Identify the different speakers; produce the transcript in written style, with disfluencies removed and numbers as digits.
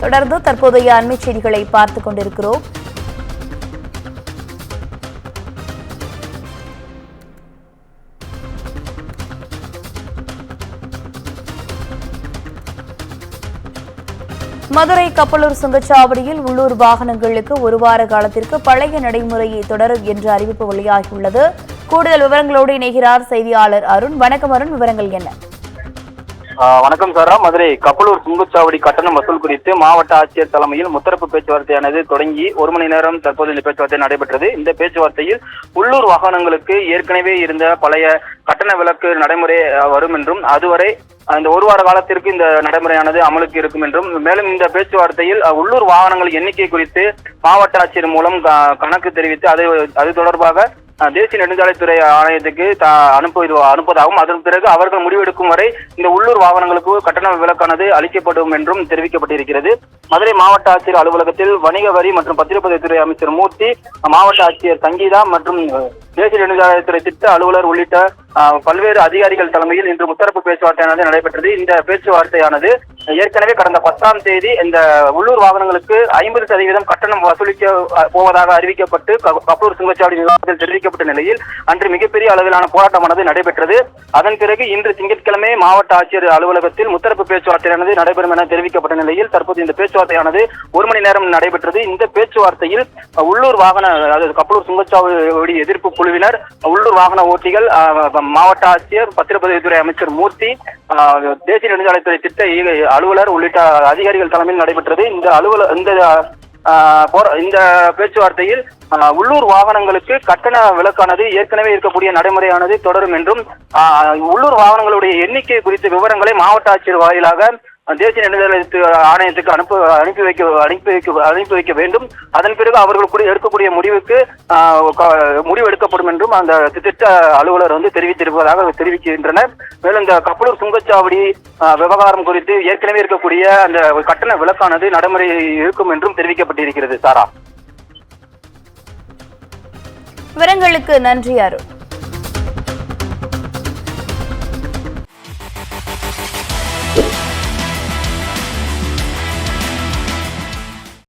Speaker 1: தொடர்ந்து தற்போதைய அண்மை செய்திகளை பார்த்துக் கொண்டிருக்கிறோம். மதுரை கப்பலூர் சுங்கச்சாவடியில் உள்ளூர் வாகனங்களுக்கு ஒரு வார காலத்திற்கு பழைய நடைமுறையை தொடரும் என்ற அறிவிப்பு வெளியாகியுள்ளது. கூடுதல் விவரங்களோடு இணைகிறார் செய்தியாளர் அருண். வணக்கம் அருண், விவரங்கள் என்ன?
Speaker 2: வணக்கம் சாரா. மதுரை கப்பலூர் சுங்கச்சாவடி கட்டணம் வசூல் குறித்து மாவட்ட ஆட்சியர் தலைமையில் முத்தரப்பு பேச்சுவார்த்தையானது தொடங்கி 1 மணி நேரம் தற்போது இந்த பேச்சுவார்த்தை நடைபெற்றது. இந்த பேச்சுவார்த்தையில் உள்ளூர் வாகனங்களுக்கு ஏற்கனவே இருந்த பழைய கட்டண விலக்கு நடைமுறை வரும் என்றும் அதுவரை இந்த ஒரு வார காலத்திற்கு இந்த நடைமுறையானது அமலுக்கு இருக்கும் என்றும், மேலும் இந்த பேச்சுவார்த்தையில் உள்ளூர் வாகனங்கள் எண்ணிக்கை குறித்து மாவட்ட ஆட்சியர் மூலம் கணக்கு தெரிவித்து அது தொடர்பாக தேசிய நெடுஞ்சாலைத்துறை ஆணையத்துக்கு அனுப்புவதாகவும், அதன் பிறகு அவர்கள் முடிவெடுக்கும் வரை இந்த உள்ளூர் வாகனங்களுக்கு கட்டண விலக்கானது அளிக்கப்படும் என்றும் தெரிவிக்கப்பட்டிருக்கிறது. மதுரை மாவட்ட ஆட்சியர் அலுவலகத்தில் வணிக வரி மற்றும் பத்திரப்பதிவுத்துறை அமைச்சர் மூர்த்தி, மாவட்ட ஆட்சியர் சங்கீதா மற்றும் தேசிய நெடுஞ்சாலைத்துறை திட்ட அலுவலர் உள்ளிட்ட பல்வேறு அதிகாரிகள் தலைமையில் இன்று முத்தரப்பு பேச்சுவார்த்தையானது நடைபெற்றது. இந்த பேச்சுவார்த்தையானது ஏற்கனவே கடந்த 10ஆம் தேதி இந்த உள்ளூர் வாகனங்களுக்கு 50% கட்டணம் வசூலிக்க போவதாக அறிவிக்கப்பட்டு கப்பலூர் சுங்கச்சாவடி நிர்வாகத்தில் தெரிவிக்கப்பட்ட நிலையில் அன்று மிகப்பெரிய அளவிலான போராட்டமானது நடைபெற்றது. அதன் பிறகு இன்று திங்கட்கிழமை மாவட்ட ஆட்சியர் அலுவலகத்தில் முத்தரப்பு பேச்சுவார்த்தையானது நடைபெறும் என தெரிவிக்கப்பட்ட நிலையில் தற்போது இந்த பேச்சுவார்த்தையானது 1 மணி நேரம் நடைபெற்றது. இந்த பேச்சுவார்த்தையில் உள்ளூர் வாகன அதாவது கப்பலூர் சுங்கச்சாவடி எதிர்ப்பு குழுவினர், உள்ளூர் வாகன ஓட்டிகள், மாவட்ட ஆட்சியர், பத்திரப்பதிவுத்துறை அமைச்சர் மூர்த்தி, தேசிய நெடுஞ்சாலைத்துறை திட்ட அலுவலர் உள்ளிட்ட அதிகாரிகள் தலைமையில் நடைபெற்றது. இந்த பேச்சுவார்த்தையில் உள்ளூர் வாகனங்களுக்கு கட்டண விலக்கானது ஏற்கனவே இருக்கக்கூடிய நடைமுறையானது தொடரும் என்றும், உள்ளூர் வாகனங்களுடைய எண்ணிக்கை குறித்த விவரங்களை மாவட்ட ஆட்சியர் வாயிலாக தேசிய நெடுஞ்சாலை ஆணையத்துக்கு அனுப்பி வைக்க வேண்டும். அதன் பிறகு அவர்கள் எடுக்கக்கூடிய முடிவு எடுக்கப்படும் என்றும் அந்த திட்ட அலுவலர் தெரிவித்திருப்பதாக தெரிவிக்கின்றனர். மேலும் இந்த கப்பலூர் சுங்கச்சாவடி விவகாரம் குறித்து ஏற்கனவே இருக்கக்கூடிய அந்த கட்டண விலக்கானது நடைமுறை இருக்கும் என்றும் தெரிவிக்கப்பட்டிருக்கிறது. சாரா,
Speaker 1: விவரங்களுக்கு நன்றி அருண்.